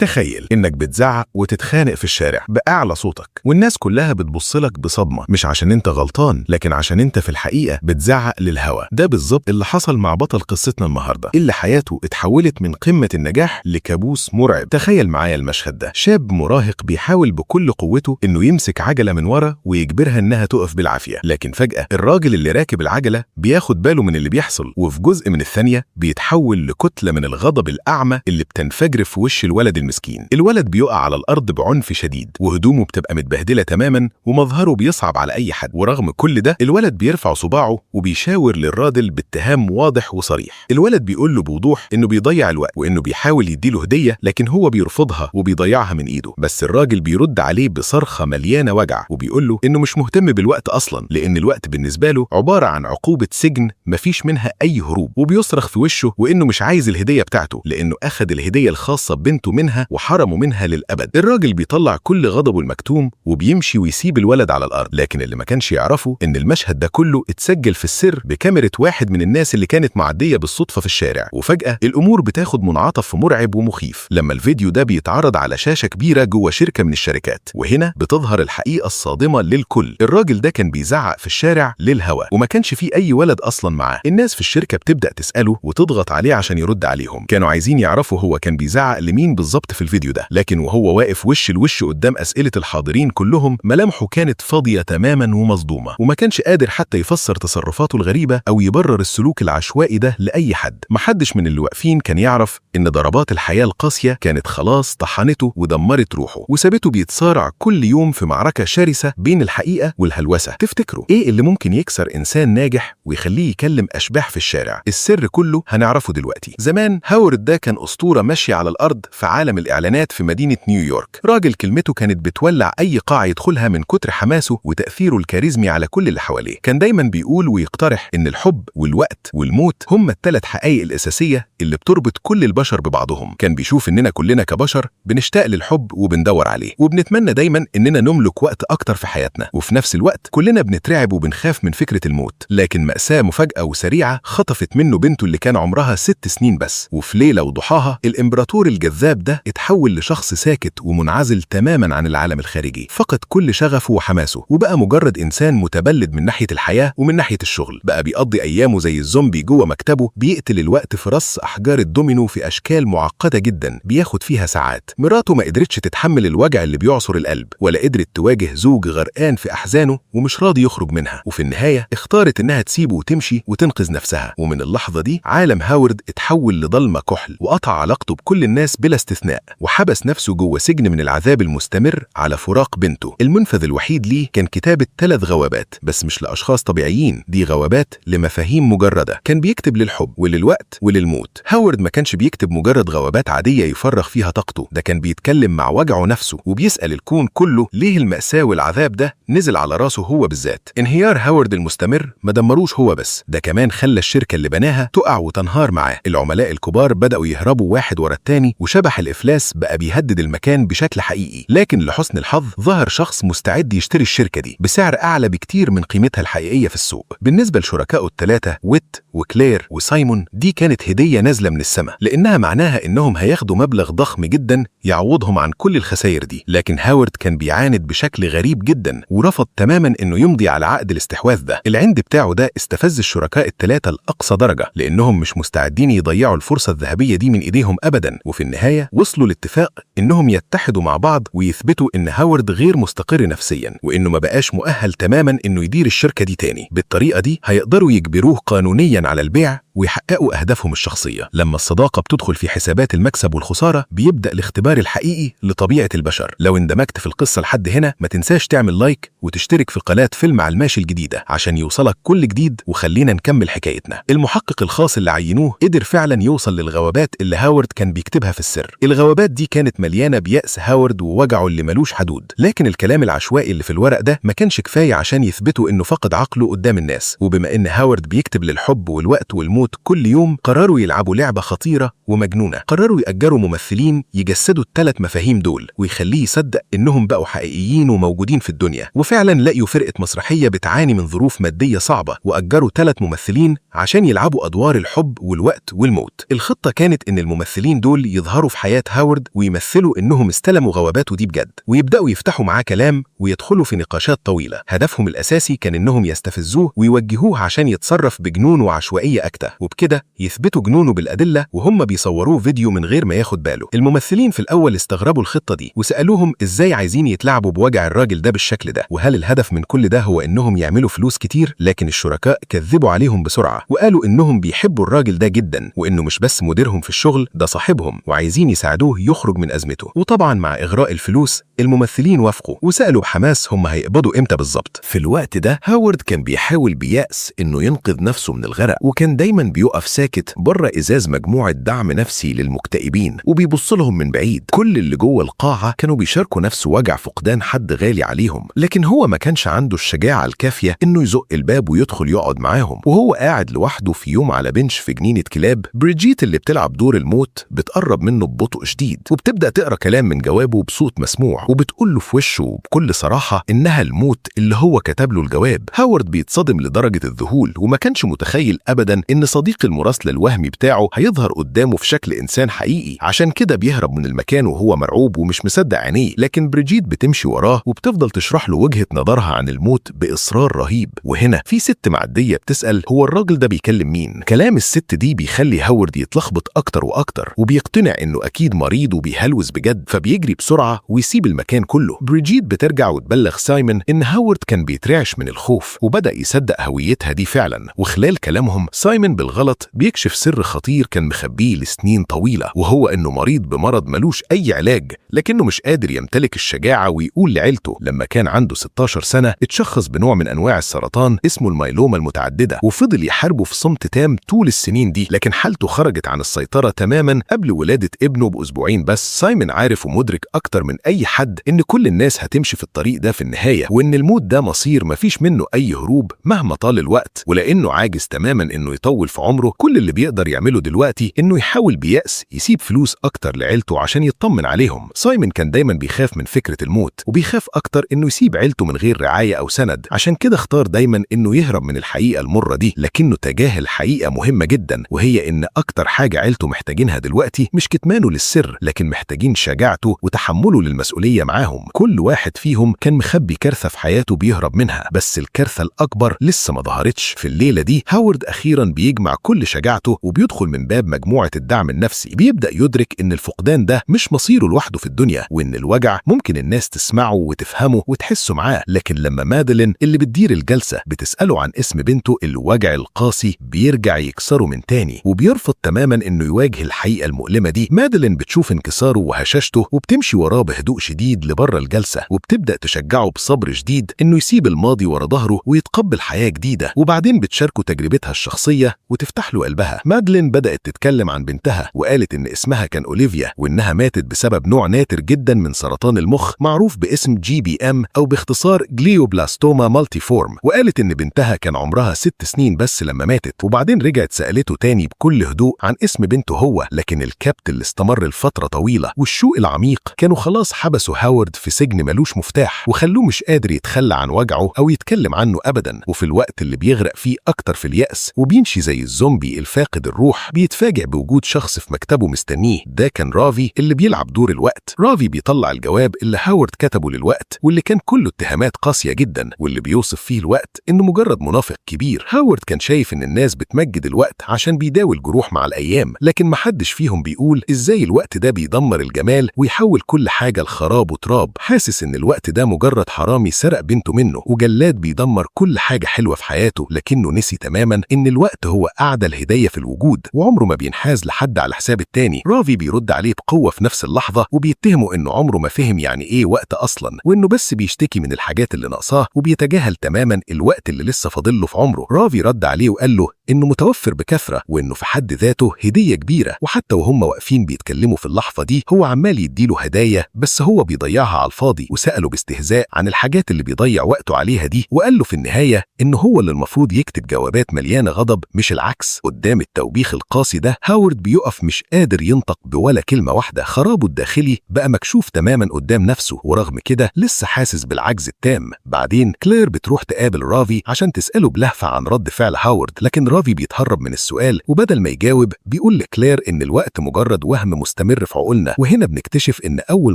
تخيل إنك بتزعق وتتخانق في الشارع بأعلى صوتك، والناس كلها بتبصلك بصدمة، مش عشان أنت غلطان لكن عشان أنت في الحقيقة بتزعق للهوا. ده بالظبط اللي حصل مع بطل قصتنا النهاردة، اللي حياته اتحولت من قمة النجاح لكابوس مرعب. تخيل معايا المشهد ده، شاب مراهق بيحاول بكل قوته إنه يمسك عجلة من ورا ويجبرها إنها تقف بالعافية، لكن فجأة الراجل اللي راكب العجلة بياخد باله من اللي بيحصل، وفي جزء من الثانية بيتحول لكتلة من الغضب الأعمى اللي بتنفجر في وش الولد المسكين. الولد بيقع على الأرض بعنف شديد، وهدومه بتبقى متبهدلة تماما، ومظهره بيصعب على أي حد. ورغم كل ده الولد بيرفع صباعه وبيشاور للراجل باتهام واضح وصريح. الولد بيقول له بوضوح إنه بيضيع الوقت، وإنه بيحاول يديله هدية لكن هو بيرفضها وبيضيعها من إيده. بس الراجل بيرد عليه بصرخة مليانة وجع، وبيقول له إنه مش مهتم بالوقت أصلا، لأن الوقت بالنسبة له عبارة عن عقوبة سجن مفيش منها أي هروب. وبيصرخ في وشه وإنه مش عايز الهدية بتاعته، لأنه أخذ الهدية الخاصة ببنته منها وحرمه منها للأبد. الراجل بيطلع كل غضبه المكتوم وبيمشي ويسيب الولد على الأرض، لكن اللي ما كانش يعرفه إن المشهد ده كله اتسجل في السر بكاميرا واحد من الناس اللي كانت معدية بالصدفة في الشارع. وفجأة الأمور بتاخد منعطف مرعب ومخيف لما الفيديو ده بيتعرض على شاشة كبيرة جوه شركة من الشركات، وهنا بتظهر الحقيقة الصادمة للكل. الراجل ده كان بيزعق في الشارع للهوا، وما كانش فيه أي ولد أصلا معاه. الناس في الشركة بتبدأ تسأله وتضغط عليه عشان يرد عليهم. كانوا عايزين يعرفوا هو كان بيزعق لمين بالظبط في الفيديو ده، لكن وهو واقف وش لوش قدام أسئلة الحاضرين كلهم ملامحه كانت فاضية تماما ومصدومة، وما كانش قادر حتى يفسر تصرفاته الغريبة أو يبرر السلوك العشوائي ده لأي حد. محدش من اللي واقفين كان يعرف إن ضربات الحياة القاسية كانت خلاص طحنته ودمرت روحه، وسابته بيتصارع كل يوم في معركة شرسة بين الحقيقة والهلوسة. تفتكروا إيه اللي ممكن يكسر إنسان ناجح ويخليه يكلم أشباح في الشارع؟ السر كله هنعرفه دلوقتي. زمان هاورد ده كان أسطورة ماشية على الأرض في عالم الإعلانات في مدينة نيويورك. راجل كلمته كانت بتولع أي قاعة يدخلها من كتر حماسه وتأثيره الكاريزمي على كل اللي حواليه. كان دايما بيقول ويقترح إن الحب والوقت والموت هم الثلاث حقائق الأساسية اللي بتربط كل البشر ببعضهم. كان بيشوف إننا كلنا كبشر بنشتاق للحب وبندور عليه، وبنتمنى دايما إننا نملك وقت أكتر في حياتنا، وفي نفس الوقت كلنا بنترعب وبنخاف من فكرة الموت. لكن مأساة مفاجأة وسريعة خطفت منه بنته اللي كان عمرها 6 سنين بس، وفي ليلة وضحاها الإمبراطور الجذاب ده اتحول لشخص ساكت ومنعزل تماما عن العالم الخارجي. فقد كل شغفه وحماسه، وبقى مجرد إنسان متبلد من ناحية الحياة ومن ناحية الشغل. بقى بيقضي أيامه زي الزومبي جوه مكتبه، بيقتل الوقت في رص أحجار الدومينو في أشكال معقدة جدا بياخد فيها ساعات. مراته ما قدرتش تتحمل الوجع اللي بيعصر القلب، ولا قدرت تواجه زوج غرقان في أحزانه ومش راضي يخرج منها، وفي النهاية اختارت إنها تسيبه وتمشي وتنقذ نفسها. ومن اللحظة دي عالم هاورد اتحول لضلمة كحل، وقطع علاقته بكل الناس بلا استثناء، وحبس نفسه جوه سجن من العذاب المستمر على فراق بنته. المنفذ الوحيد ليه كان كتابة 3 غوابات، بس مش لأشخاص طبيعيين، دي غوابات لمفاهيم مجردة. كان بيكتب للحب وللوقت وللموت. هاورد ما كانش بيكتب مجرد غوابات عادية يفرغ فيها طاقته، ده كان بيتكلم مع وجعه نفسه، وبيسأل الكون كله ليه المأساة والعذاب ده نزل على راسه هو بالذات. انهيار هاورد المستمر ما دمروش هو بس، ده كمان خلى الشركة اللي بناها تقع وتنهار معاه. العملاء الكبار بدأوا يهربوا واحد ورا التاني، وشبح الإفلاس بقى بيهدد المكان بشكل حقيقي. لكن لحسن الحظ ظهر شخص مستعد يشتري الشركة دي بسعر أعلى بكتير من قيمتها الحقيقية في السوق. بالنسبة لشركائه ال3 ويت وكلير وسايمون، دي كانت هدية نازلة من السماء، لأنها معناها إنهم هياخدوا مبلغ ضخم جدا يعوضهم عن كل الخسائر دي. لكن هاورد كان بيعاند بشكل غريب جدا، ورفض تماما إنه يمضي على عقد الاستحواذ ده. العند بتاعه ده استفز الشركاء ال3 لأقصى درجة، لأنهم مش مستعدين يضيعوا الفرصة الذهبية دي من إيديهم أبدا. وفي النهاية وصلوا لاتفاق إنهم يتحدوا مع بعض ويثبتوا إن هاورد غير مستقر نفسيا، وإنه ما بقاش مؤهل تماما إنه يدير الشركة دي تاني. بالطريقة دي هيقدروا يجبروه قانونيا على البيع ويحققوا أهدافهم الشخصية. لما الصداقة بتدخل في حسابات المكسب والخسارة بيبدأ الاختبار الحقيقي لطبيعة البشر. لو اندمجت في القصة لحد هنا ما تنساش تعمل لايك وتشترك في قناة فيلم علماشي الجديدة عشان يوصلك كل جديد، وخلينا نكمل حكايتنا. المحقق الخاص اللي عينوه قدر فعلا يوصل للغوابات اللي هاورد كان بيكتبها في السر. الغوابات دي كانت مليانة بيأس هاورد ووجعه اللي ملوش حدود، لكن الكلام العشوائي اللي في الورق ده ما كانش كفاية عشان يثبتوا إنه فقد عقله قدام الناس. وبما إن هاورد بيكتب للحب والوقت والموت كل يوم، قرروا يلعبوا لعبة خطيرة ومجنونة. قرروا يأجروا ممثلين يجسدوا ال3 مفاهيم دول، ويخليه يصدق إنهم بقوا حقيقيين وموجودين في الدنيا. وفعلا لقيوا فرقة مسرحية بتعاني من ظروف مادية صعبة، وأجروا 3 ممثلين عشان يلعبوا أدوار الحب والوقت والموت. الخطة كانت إن الممثلين دول يظهروا في حياة هاورد ويمثلوا إنهم استلموا غواباته دي بجد، ويبدأوا يفتحوا معاه كلام ويدخلوا في نقاشات طويلة. هدفهم الأساسي كان إنهم يستفزوه ويوجهوه عشان يتصرف بجنون وعشوائية أكتر، وبكده يثبتوا جنونه بالأدلة وهم بيصوروه فيديو من غير ما ياخد باله. الممثلين في الأول استغربوا الخطة دي وسألوهم إزاي عايزين يتلعبوا بوجع الراجل ده بالشكل ده، وهل الهدف من كل ده هو إنهم يعملوا فلوس كتير؟ لكن الشركاء كذبوا عليهم بسرعة وقالوا إنهم بيحبوا الراجل ده جدا، وإنه مش بس مديرهم في الشغل، ده صاحبهم وعايزين يساعدوه يخرج من أزمته. وطبعا مع إغراء الفلوس الممثلين وافقوا وسألوا بحماس هم هيقبضوا إمتى بالظبط. في الوقت ده هاورد كان بيحاول بيأس إنه ينقذ نفسه من الغرق، وكان دايما بيقف ساكت بره إزاز مجموعة دعم نفسي للمكتئبين وبيبص لهم من بعيد. كل اللي جوه القاعة كانوا بيشاركوا نفس وجع فقدان حد غالي عليهم، لكن هو ما كانش عنده الشجاعة الكافية إنه يزق الباب ويدخل يقعد معاهم. وهو قاعد لوحده في يوم على بنش في جنينة كلاب، بريجيت اللي بتلعب دور الموت بتقرب منه ببطء شديد وبتبدأ تقرأ كلام من جوابه بصوت مسموع، وبتقول له في وشه بكل صراحة إنها الموت اللي هو كتب له الجواب. هاورد بيتصدم لدرجة الذهول وما كانش متخيل أبدا إن صديق المراسلة الوهمي بتاعه هيظهر قدامه في شكل إنسان حقيقي، عشان كده بيهرب من المكان وهو مرعوب ومش مصدق عينيه. لكن بريجيت بتمشي وراه وبتفضل تشرح له وجهة نظرها عن الموت بإصرار رهيب. وهنا في ست معدية بتسأل هو الراجل ده بيكلم مين؟ كلام الست دي بيخلي هاورد يتلخبط أكتر وأكتر، وبيقتنع إنه أكيد مريض وبيهلوس بجد، فبيجري بسرعة ويسيب المكان كله. بريجيت بترجع وتبلغ سايمون إن هاورد كان بيترعش من الخوف وبدأ يصدق هويتها دي فعلا. وخلال كلامهم سايمون بالغلط بيكشف سر خطير كان مخبيه لسنين طويلة، وهو إنه مريض بمرض ملوش أي علاج، لكنه مش قادر يمتلك الشجاعة ويقول لعيلته. لما كان عنده 16 سنة اتشخص بنوع من أنواع السرطان اسمه الميلوما المتعددة، وفضل يحاربه في صمت تام طول السنين دي، لكن حالته خرجت عن السيطرة تماما قبل ولادة ابنه بأسبوعين بس. سايمون عارف ومدرك أكتر من أي حد إن كل الناس هتمشي في الطريق ده في النهاية، وإن الموت ده مصير مفيش منه أي هروب مهما طال الوقت. ولأنه عاجز تماما إنه يطول في عمره، كل اللي بيقدر يعمله دلوقتي إنه يحاول بيأس يسيب فلوس أكتر لعيلته عشان يطمن عليهم. سايمون كان دايما بيخاف من فكرة الموت، وبيخاف أكتر إنه يسيب عيلته من غير رعاية أو سند، عشان كده اختار دايما إنه يهرب من الحقيقة المرة دي. لكنه تجاهل حقيقة مهمة جدا، وهي إن أكتر حاجة عيلته محتاجينها دلوقتي مش كتمانه للسر، لكن محتاجين شجاعته وتحمله للمسؤولية معاهم. كل واحد فيهم كان مخبي كارثة في حياته بيهرب منها، بس الكارثة الأكبر لسه ما ظهرتش. في الليلة دي هاورد أخيرا بيجمع كل شجاعته وبيدخل من باب مجموعة الدعم النفسي. بيبدأ يدرك إن الفقدان ده مش مصيره لوحده في الدنيا، وإن الوجع ممكن الناس تسمعه وتفهمه وتحسه معاه. لكن لما مادلين اللي بتدير الجلسة بتسأله عن اسم بنته، الوجع القاسي بيرجع يكسره من تاني، وبيرفض تماما إنه يواجه الحقيقة المؤلمة دي. مادلين بتشوف انكساره وهشاشته وبتمشي وراه بهدوء شديد لبره الجلسة، وبتبدأ تشجعه بصبر شديد إنه يسيب الماضي ورا ظهره ويتقبل حياة جديدة. وبعدين بتشاركه تجربتها الشخصية وتفتح له قلبها. مادلين بدأت تتكلم عن بنتها وقالت إن اسمها كان أوليفيا، وإنها ماتت بسبب نوع نادر جدا من سرطان المخ معروف باسم GBM أو باختصار جليوبلاستوما مالتيفورم. وقالت إن بنتها كان عمرها 6 سنين بس لما ماتت. وبعدين رجعت سألته تاني بكل هدوء عن اسم بنته هو، لكن الكبت اللي استمر لفترة طويلة والشوق العميق كانوا خلاص حبسوا هاورد في سجن ملوش مفتاح، وخلوه مش قادر يتخلى عن وجعه أو يتكلم عنه أبدا. وفي الوقت اللي بيغرق فيه أكتر في اليأس وبيمشي زي الزومبي الفاقد الروح، بيتفاجئ بوجود شخص في مكتبه مستنيه. ده كان رافي اللي بيلعب دور الوقت. رافي بيطلع الجواب اللي هاورد كتبه للوقت، واللي كان كله اتهامات قاسية جدا، واللي بيوصف فيه الوقت إنه مجرد منافق كبير. هاورد كان شايف إن الناس بتمجد الوقت عشان بيداوي الجروح مع الأيام، لكن محدش فيهم بيقول إزاي الوقت ده بيدمر الجمال ويحول كل حاجة لخراب وتراب. حاسس إن الوقت ده مجرد حرامي سرق بنته منه وجلاد بيدمر كل حاجة حلوة في حياته، لكنه نسي تماما إن الوقت هو أعدى الهدية في الوجود وعمره ما بينحاز لحد على حساب التاني. رافي بيرد عليه بقوة في نفس اللحظة وبيتهمه إنه عمره ما فهم يعني إيه وقت أصلا، وإنه بس بيشتكي من الحاجات اللي ناقصاه وبيتجاهل تماما الوقت اللي لسه فاضله في عمره. رافي رد عليه وقال له إنه متوفر بكثرة وإنه في حد ذاته هدية كبيرة، وحتى وهم واقفين بيتكلموا في اللحظة دي هو عمال يديله هدايا بس هو بيضيعها على الفاضي. وسأله باستهزاء عن الحاجات اللي بيضيع وقته عليها دي، وقال له في النهاية إنه هو اللي المفروض يكتب جوابات مليانة غضب مش العكس. قدام التوبيخ القاسي ده هاورد بيقف مش قادر ينطق بولا كلمة واحدة. خرابه الداخلي بقى مكشوف تماما قدام نفسه، ورغم كده لسه حاسس بالعجز التام. بعدين كلير بتروح تقابل رافي عشان تسأله بلهفة عن رد فعل هاورد، لكن رافي بيتهرب من السؤال، وبدل ما يجاوب بيقول لكلير إن الوقت مجرد وهم مستمر في عقولنا. وهنا بنكتشف إن أول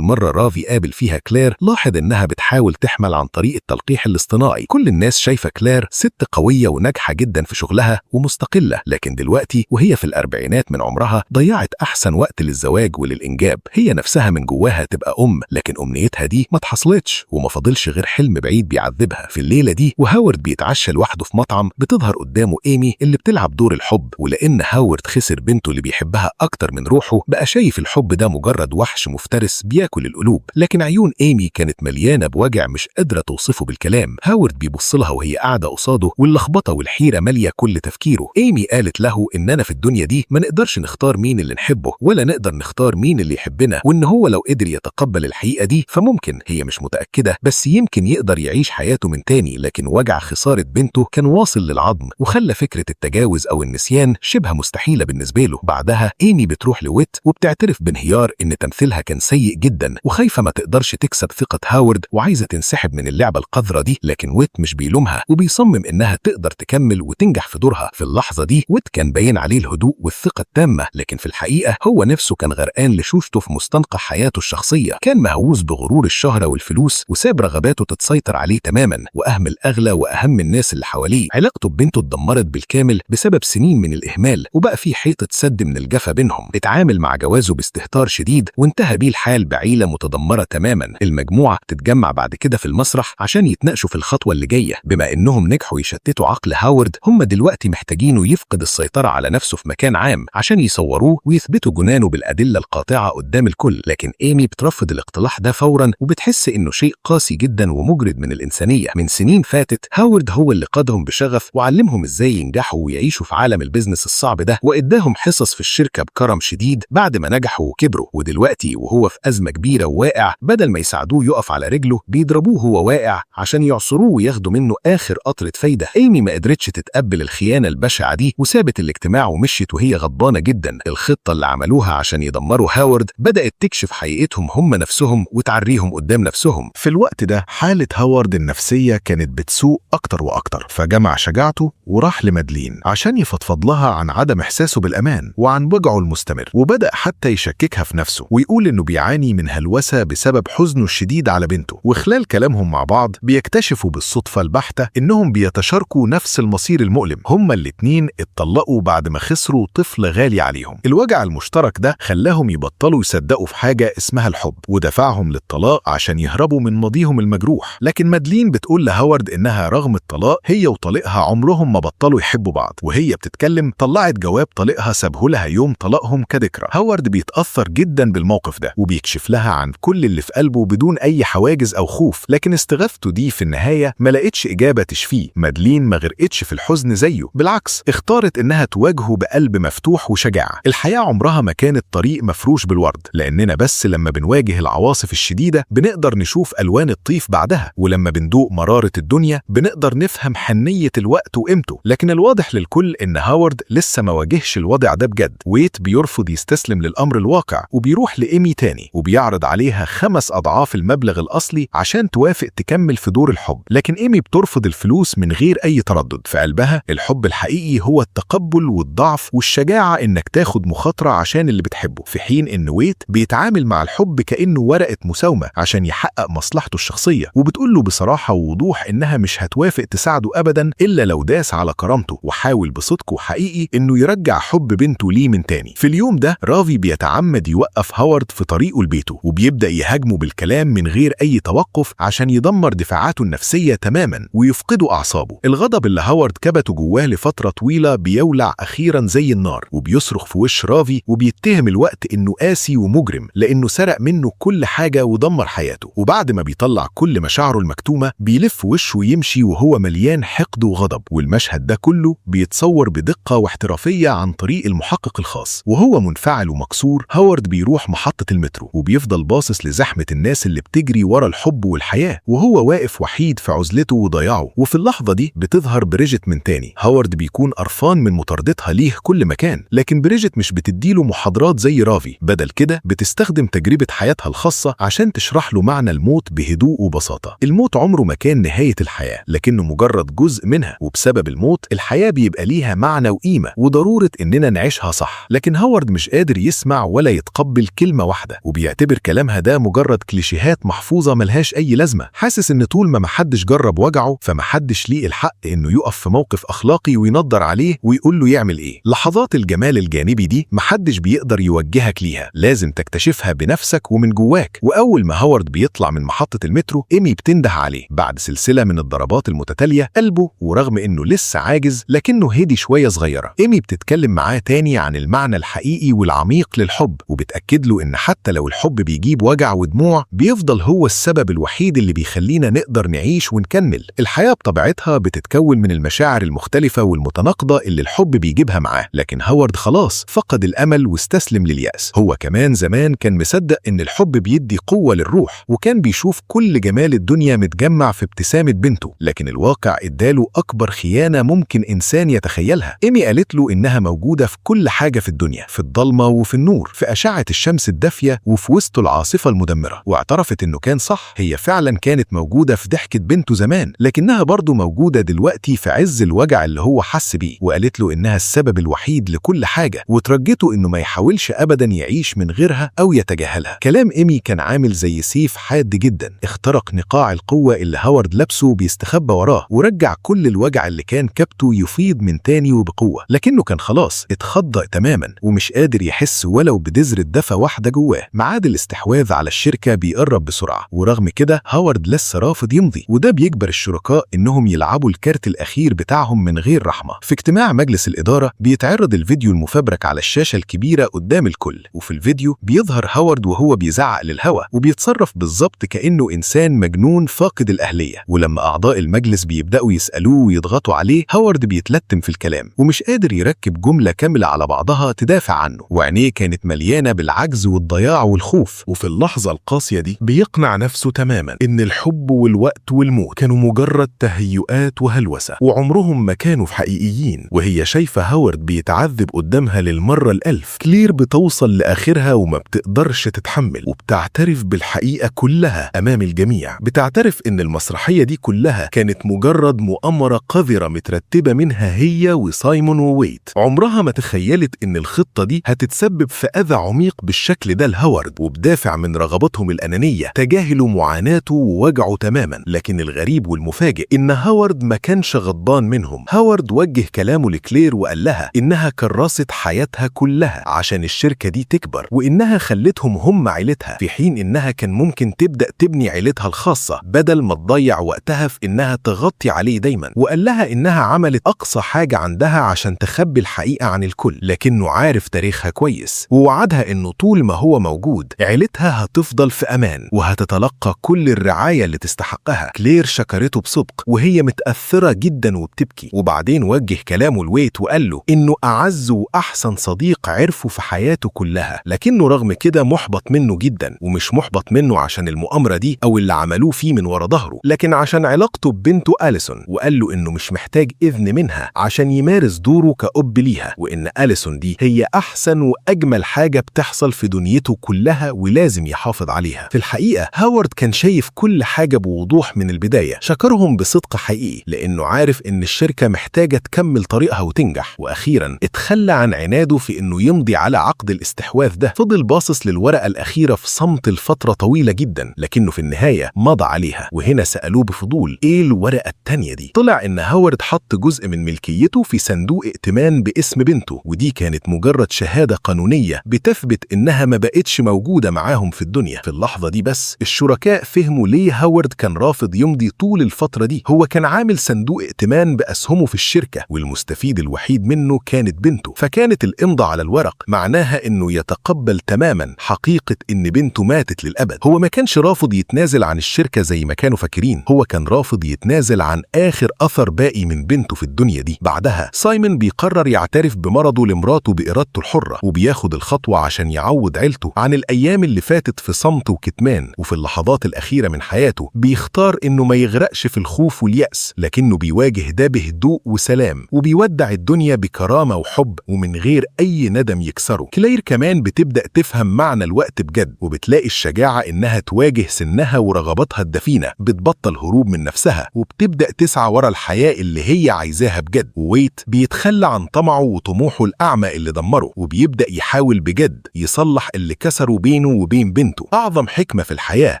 مرة رافي قابل فيها كلير لاحظ إنها بتحاول تحمل عن طريق التلقيح الاصطناعي. كل الناس شايفة كلير ست قوية وناجحة جدا في شغلها ومستقلة، لكن دلوقتي وهي في الأربعينات من عمرها ضيعت أحسن وقت للزواج وللإنجاب. هي نفسها من جواها تبقى لكن أمنيتها دي ما اتحصلتش، وما فاضلش غير حلم بعيد بيعذبها. في الليلة دي وهاورد بيتعشى لوحده في مطعم، بتظهر قدامه إيمي اللي بتلعب دور الحب، ولأن هاورد خسر بنته اللي بيحبها أكتر من روحه بقى شايف الحب ده مجرد وحش مفترس بياكل القلوب. لكن عيون إيمي كانت مليانة بوجع مش قادرة توصفه بالكلام. هاورد بيبص لها وهي قاعدة قصاده، واللخبطة والحيرة مالية كل تفكيره. إيمي قالت له إننا في الدنيا دي ما نقدرش نختار مين اللي نحبه، ولا نقدر نختار مين اللي يحبنا، وإن هو لو قدر يتقبل الحقيقة دي فممكن، هي مش متأكدة، بس يمكن يقدر يعيش حياته من تاني. لكن وجع خسارة بنته كان واصل للعظم، وخلى فكرة التجاوز أو النسيان شبه مستحيلة بالنسبة له. بعدها إيمي بتروح لويت وبتعترف بانهيار إن تمثيلها كان سيء جدا، وخايفة ما تقدرش تكسب ثقة هاورد وعايزة تنسحب من اللعبة القذرة دي. لكن ويت مش بيلومها وبيصمم إنها تقدر تكمل وتنجح في دورها. في اللحظة دي ويت كان باين عليه الهدوء والثقة التامة، لكن في الحقيقة هو نفسه كان غرقان لشوشته في مستنقع حياته الشخصية. كان مهووس بغرور الشهرة والفلوس، وساب رغباته تتسيطر عليه تماما، وأهمل أغلى وأهم الناس اللي حواليه. علاقته ببنته اتدمرت بالكامل بسبب سنين من الإهمال، وبقى في حيطة سد من الجفا بينهم. اتعامل مع جوازه باستهتار شديد، وانتهى بيه الحال بعيلة متدمرة تماما. المجموعة تتجمع بعد كده في المسرح عشان يتناقشوا في الخطوة اللي جاية. بما إنهم نجحوا يشتتوا عقل هاورد، هم دلوقتي محتاجينه يفقد السيطرة على نفسه في مكان عام عشان يصوروه ويثبتوا جنانه بالأدلة القاطعة قدام الكل. لكن إيمي بترفض الاقتلاح ده فورا، وبتحس إنه شيء قاسي جدا ومجرد من الإنسانية. من سنين فاتت هاورد هو اللي قادهم بشغف وعلمهم إزاي ينجحوا ويعيشوا في عالم البيزنس الصعب ده، وإداهم حصص في الشركة بكرم شديد بعد ما نجحوا وكبروا. ودلوقتي وهو في أزمة كبيرة وواقع، بدل ما يساعدوه يقف على رجله بيضربوه هو واقع عشان يعصروه وياخدوا منه آخر قطرة فايدة. إيمي ما قدرتش تتقبل الخيانة البشعة دي وسابت الاجتماع ومشيت وهي غضبانة جدا. الخطة اللي عملوها عشان يدمروا هاورد بدأت تكشف حقيقتهم هم نفسهم وتعريهم قدام نفسهم. في الوقت ده حالة هاورد النفسية كانت بتسوء أكتر وأكتر، فجمع شجاعته وراح لمادلين عشان يفضفض لها عن عدم إحساسه بالأمان وعن وجعه المستمر، وبدأ حتى يشككها في نفسه ويقول إنه بيعاني من هلوسة بسبب حزنه الشديد على بنته. وخلال كلامهم مع بعض بيكتشفوا بالصدفة البحتة إنهم بيتشاركوا نفس المصير المؤلم. هما الاتنين اتطلقوا بعد ما خسروا طفل غالي عليهم. الوجع المشترك ده خلاهم يبطلوا يصدقوا في حاجة اسمها الحب، ودفعهم للطلاق عشان يهربوا من ماضيهم المجروح. لكن مادلين بتقول لهاورد إنها رغم الطلاق هي وطليقها عمرهم ما بطلوا يحبوا بعض، وهي بتتكلم طلعت جواب طليقها سابه لها يوم طلاقهم كذكرى. هاورد بيتأثر جدا بالموقف ده وبيكشف لها عن كل اللي في قلبه بدون أي حواجز أو خوف، لكن استغاثته دي في النهاية ما لقتش إجابة تشفيه. مادلين ما غرقتش في الحزن زيه، بالعكس اختارت إنها تواجهه بقلب مفتوح وشجاعة. الحياة عمرها ما كانت طريق مفروش بالورد، لأننا بس لما بنواجه العواصف الشديدة بنقدر نشوف ألوان الطيف بعدها، ولما بندوق مرارة الدنيا بنقدر نفهم حنية الوقت وقيمته. لكن الواضح للكل إن هاورد لسه ما واجهش الوضع ده بجد. ويت بيرفض يستسلم للأمر الواقع وبيروح لإيمي تاني وبيعرض عليها 5 أضعاف المبلغ الأصلي عشان توافق تكمل في دور الحب. لكن إيمي بترفض الفلوس من غير أي تردد. في قلبها الحب الحقيقي هو التقبل والضعف والشجاعة إنك تاخد مخاطرة عشان اللي بتحبه، في حين إن ويت بيتعامل مع الحب كأنه ورقة مساومة عشان يحقق مصلحته الشخصية. وبتقول له بصراحة ووضوح إنها مش هتوافق تساعده أبدا إلا لو داس على كرامته وحاول بصدق وحقيقي إنه يرجع حب بنته ليه من تاني. في اليوم ده رافي بيتعمد يوقف هاورد في طريقه لبيته وبيبدأ يهاجمه بالكلام من غير أي توقف عشان يدمر دفاعاته النفسية تماما ويفقده أعصابه. الغضب اللي هاورد كبته جواه لفترة طويلة بيولع أخيرا زي النار، وبيصرخ في وش رافي وبيتهم الوقت إنه قاسي ومجرم لأنه سرق منه كل حاجة ودمر حياته. وبعد ما بيطلع كل مشاعره المكتومة بيلف وشه ويمشي وهو مليان حقد وغضب. والمشهد ده كله بيتصور بدقة واحترافية عن طريق المحقق الخاص. وهو منفعل ومكسور هاورد بيروح محطة المترو وبيفضل باصص لزحمة الناس اللي بتجري ورا الحب والحياة، وهو واقف وحيد في عزلته وضياعه. وفي اللحظة دي بتظهر بريجيت من تاني. هاورد بيكون قرفان من مطاردتها ليه كل مكان، لكن بريجيت مش بتديله محاضرات زي رافي، بدل كده بتستخدم تجربة حياتها الخاصة عشان تشرح له معنى الموت بهدوء وبساطة. الموت عمره ما كان نهاية الحياة، لكنه مجرد جزء منها، وبسبب الموت الحياة بيبقى ليها معنى وقيمة وضرورة إننا نعيشها صح. لكن هاورد مش قادر يسمع ولا يتقبل كلمة واحدة، وبيعتبر كلامها ده مجرد كليشيهات محفوظة ملهاش أي لازمة. حاسس إن طول ما محدش جرب وجعه فمحدش ليه الحق إنه يقف في موقف أخلاقي وينظر عليه ويقول له يعمل إيه. لحظات الجمال الجانبي دي محدش بيقدر يوجهك ليها، لازم تكتشفها بنفسك ومن جواك. وأول ما هاورد بيطلع من محطة المترو، إيمي بتنده عليه بعد سلسلة من الضربات المتتالية قلبه، ورغم إنه لسه عاجز لكنه هدي شوية صغيرة. إيمي بتتكلم معاه تاني عن المعنى الحقيقي والعميق للحب، وبتأكد له إن حتى لو الحب بيجيب وجع ودموع بيفضل هو السبب الوحيد اللي بيخلينا نقدر نعيش ونكمل. الحياة بطبيعتها بتتكون من المشاعر المختلفة والمتناقضة اللي الحب بيجيبها معاه، لكن هاورد خلاص فقد الأمل واستسلم لليأس. هو كمان زمان كان مصدق إن الحب بيدي قوة للروح، وكان بيشوف كل جمال الدنيا متجمع في ابتسامة بنته، لكن الواقع اداله أكبر خيانة ممكن إنسان يتخيلها. إيمي قالت له إنها موجودة في كل حاجة في الدنيا، في الضلمة وفي النور، في أشعة الشمس الدافية وفي وسط العاصفة المدمرة. واعترفت إنه كان صح، هي فعلا كانت موجودة في ضحكة بنته زمان، لكنها برضو موجودة دلوقتي في عز الوجع اللي هو حس بيه. وقالت له إنها السبب الوحيد لكل حاجة، وترجته إنه ما يحاولش أبدا يعيش من غيرها أو يتجاهلها. كلام إيمي كان عامل زي سيف حاد جدا اخترق نقاع القوة اللي هاورد لابسه بيستخبى وراه، ورجع كل الوجع اللي كان كبته يفيض من تاني وبقوة. لكنه كان خلاص اتخض تماما ومش قادر يحس ولو بذرة دفى واحدة جواه. ميعاد الاستحواذ على الشركة بيقرب بسرعة، ورغم كده هاورد لسه رافض يمضي، وده بيجبر الشركاء إنهم يلعبوا الكارت الأخير بتاعهم من غير رحمة. في اجتماع مجلس الإدارة بيتعرض الفيديو المفبرك على الشاشة الكبيرة قدام الكل، وفي الفيديو بيظهر هاورد وهو بيزعق للهواء وبيتصرف بالظبط كأنه إنسان مجنون فاقد الأهلية. ولما أعضاء المجلس بيبدأوا يسألوه ويضغطوا عليه، هاورد بيتلتم في الكلام ومش قادر يركب جملة كاملة على بعضها تدافع عنه، وعينيه كانت مليانة بالعجز والضياع والخوف. وفي اللحظة القاسية دي بيقنع نفسه تماما إن الحب والوقت والموت كانوا مجرد تهيؤات وهلوسة، وعمرهم ما كانوا حقيقيين. وهي شايفة هاورد بيتعذب قدامها للمرة الألف. كلير بتوصل لآخرها وما بتقدرش تتحمل، وبتعترف بالحقيقة كلها أمام الجميع. بتعترف إن المسرحية دي كلها كانت مجرد مؤامرة قذرة مترتبة منها هي وسايمون وويت. عمرها ما تخيلت إن الخطة دي هتتسبب في أذى عميق بالشكل ده لهاورد، وبدافع من رغبتهم الأنانية تجاهلوا معاناته ووجعه تماما. لكن الغريب والمفاجئ إن هاورد ما كانش غضبان منهم. هاورد وجه كلامه لكلير وقال لها إنها كرست حياتها كلها عشان الشركة دي تكبر، وإنها خلتهم هم عيلتها، في حين إنها كان ممكن تبدأ تبني عيلتها الخاصة بدل ما تضيع وقتها في إنها تغطي عليه دايما. وقال لها إنها عملت أقصى حاجة عندها عشان تخبي الحقيقة عن الكل، لكنه عارف تاريخها كويس، ووعدها إنه طول ما هو موجود عيلتها هتفضل في أمان وهتتلقى كل الرعاية اللي تستحقها. كلير شكرته بصدق وهي متأثرة جدا وبتبكي، وبعدين وجه كلامه لويت وقال له إنه أعز وأحسن صديق عرفه في حياته كلها، لكنه رغم كده محبط منه جدا. ومش محبط منه عشان المؤامرة دي أو اللي عملوه فيه من ورا ظهره، لكن عشان علاقته ببنته أليسون. وقال له إنه مش محتاج إذن منها عشان يمارس دوره كأب ليها، وإن أليسون دي هي أحسن وأجمل حاجة بتحصل في دنيته كلها ولازم يحافظ عليها. في الحقيقة هاورد كان شايف كل حاجة بوضوح من البداية، شكرهم بصدق حقيقي لأنه عارف إن الشركة محتاجة تكمل طريقها وتنجح. وأخيرا اتخلى عن عناده في إنه يمضي على عقد الاستحواذ ده. فضل باصص للورقة الأخيرة في صمت لفترة طويلة جدا، لكنه في النهاية مضى عليها. وهنا سألوه بفضول إيه الورقة التانية دي؟ طلع إن هاورد حط جزء من ملكيته في صندوق ائتمان باسم بنته، ودي كانت مجرد شهادة قانونية بتثبت إنها ما بقتش موجودة معاهم في الدنيا. في اللحظة دي بس الشركاء فهموا ليه هاورد كان رافض يمضي طول الفترة دي. هو كان عامل صندوق ائتمان بأسهمه في الشركة، والمستفيد الوحيد منه كانت بنته، فكانت الإمضاء على الورق معناها إنه يتقبل تماما حقيقة إن بنته ماتت للأبد. هو ما كانش رافض يتنازل عن الشركة زي ما كانوا فاكرين، هو كان رافض يتنازل عن آخر أثر باقي من بنته في الدنيا دي. بعدها سايمون بيقرر يعترف بمرضه لمراته بإرادته الحرة، وبياخد الخطوة عشان يعوض عيلته عن الأيام اللي فاتت في صمت وكتمان. وفي اللحظات الأخيرة من حياته بيختار إنه ما يغرقش في الخوف واليأس، لكنه بيواجه ده بهدوء وسلام، وبيودع الدنيا بكرامة وحب ومن غير أي ندم يكسره. كلير كمان بتبدأ تفهم معنى الوقت بجد، وبتلاقي الشجاعة إنها تواجه سنها ورغباتها الدفينة، بتبطل هروب من نفسها وبتبدأ تسعى ورا الحياة اللي هي عايزاها بجد، وويت بيتخلى عن طمعه وطموحه الأعمى اللي دمره، وبيبدأ يحاول بجد يصلح اللي كسره بينه وبين بنته. أعظم حكمة في الحياة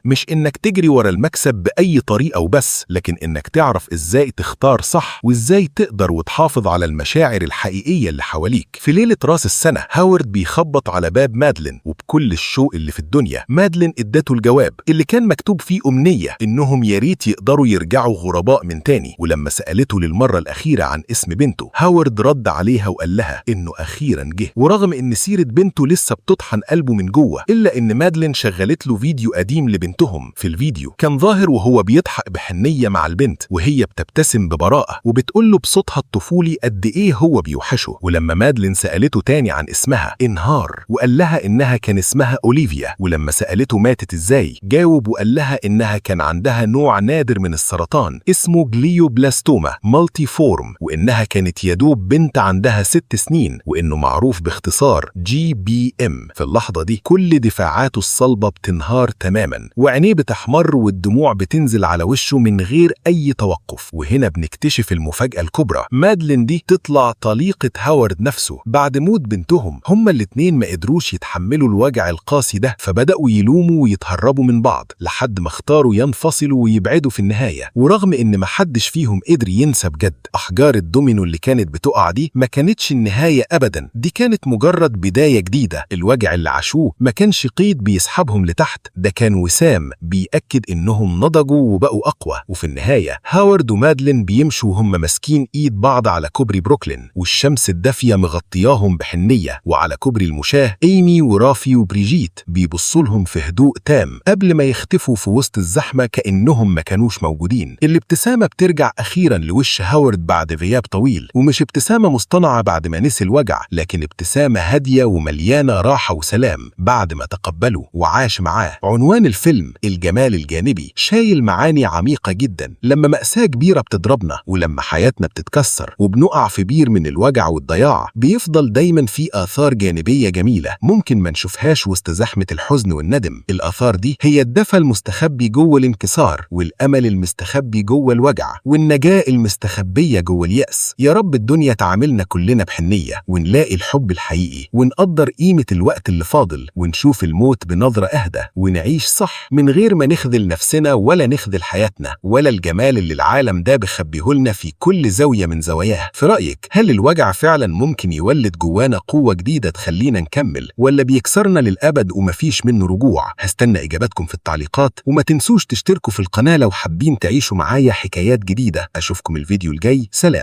مش إنك تجري ورا المكسب بأي طريقة وبس، لكن إنك تعرف إزاي تختار صح وإزاي تقدر وتحافظ على المشاعر الحقيقية اللي حواليك. في ليلة راس السنة هاورد بيخبط على باب مادلين، وبكل الشوق اللي في الدنيا مادلين ادته الجواب اللي كان مكتوب فيه أمنية إنهم ياريت يقدروا يرجعوا غرباء من تاني. ولما سألته للمرة الأخيرة عن اسم بنته، هاورد رد عليها وقال لها إنه أخيرا جه. ورغم إن سيرة بنته لسه بتطحن قلبه من جوه، إلا إن مادلين شغلت له فيديو قديم لبنتهم. في الفيديو كان ظاهر وهو بيضحك بحنية مع البنت، وهي بتبتسم ببراءة وبتقول له بصوتها الطفولي قد إيه هو بيوحشه. ولما مادلين سألته تاني عن اسمها، انهار وقال لها إنها كان اسمها أوليفيا. ولما سألته ماتت إزاي، جاوب وقال لها إنها كان عندها نوع نادر من السرطان اسمه جليوبلاستوما مالتي فورم، وإنها كانت يدوب بنت عندها 6 سنين، وإنه معروف باختصار GBM. في اللحظة دي كل دفاعاته الصلبة بتنهار تماما، وعينيه بتحمر والدموع بتنزل على وشه من غير أي توقف. وهنا بنكتشف المفاجأة الكبرى، مادلين دي تطلع طليقة هاورد نفسه. بعد موت بنتهم هما الاتنين ما قدروش يتحملوا الوجع القاسي ده، فبدأوا يلوموا ويتهربوا من بعض لحد ما اختاروا ينفصلوا ويبعدوا في النهاية. ورغم إن محدش فيهم قدر ينسى بجد، أحجار الدومينو اللي كانت بتقع دي ما كانتش النهاية أبدا، دي كانت مجرد بداية جديدة. الوجع اللي عاشوه ما كانش قيد بيسحبهم لتحت، ده كان وسام بيأكد إنهم نضجوا وبقوا أقوى. وفي النهاية هاورد ومادلين بيمشوا وهم ماسكين إيد بعض على كوبري بروكلين، والشمس الدافية مغطياهم بحنية. وعلى كوبري المشاة إيمي ورافي وبريجيت بيبصولهم في هدوء تام قبل ما يختفوا في وسط الزحمة كأنهم ما كانوش موجودين. الابتسامة بترجع أخيرا لوش هاورد بعد غياب طويل، ومش ابتسامة مصطنعة بعد ما نسي الوجع، لكن ابتسامة هادية ومليانة راحة وسلام بعد ما تقبله وعاش معاه. عنوان الفيلم الجمال الجانبي شايل معاني عميقة جدا. لما مأساة كبيرة بتضربنا، ولما حياتنا بتتكسر وبنقع في بير من الوجع والضياع، بيفضل دايما في آثار جانبية جميلة ممكن ما نشوفهاش وسط زحمة الحزن والندم. الآثار دي هي الدفى المستخبي جوه الانكسار، والأمل المستخبي جوه الوجع، والنجاة المستخبية جوه اليأس. يا رب الدنيا تعاملنا كلنا بحنية، ونلاقي الحب الحقيقي، ونقدر قيمة الوقت اللي فاضل، ونشوف الموت بنظرة أهدى، ونعيش صح من غير ما نخذل نفسنا ولا نخذل حياتنا ولا الجمال اللي العالم ده بيخبيهولنا في كل زاوية من زواياه. في رأيك هل الوجع فعلا ممكن يولد جوانا قوة جديدة تخلينا نكمل، ولا بيكسرنا للأبد ومفيش منه رجوع؟ هستنى إجاباتكم في التعليقات، وما تنسوش تشتركوا في القناة لو حابين تعيشوا معايا حكايات جديدة. أشوفكم الفيديو الجاي، سلام.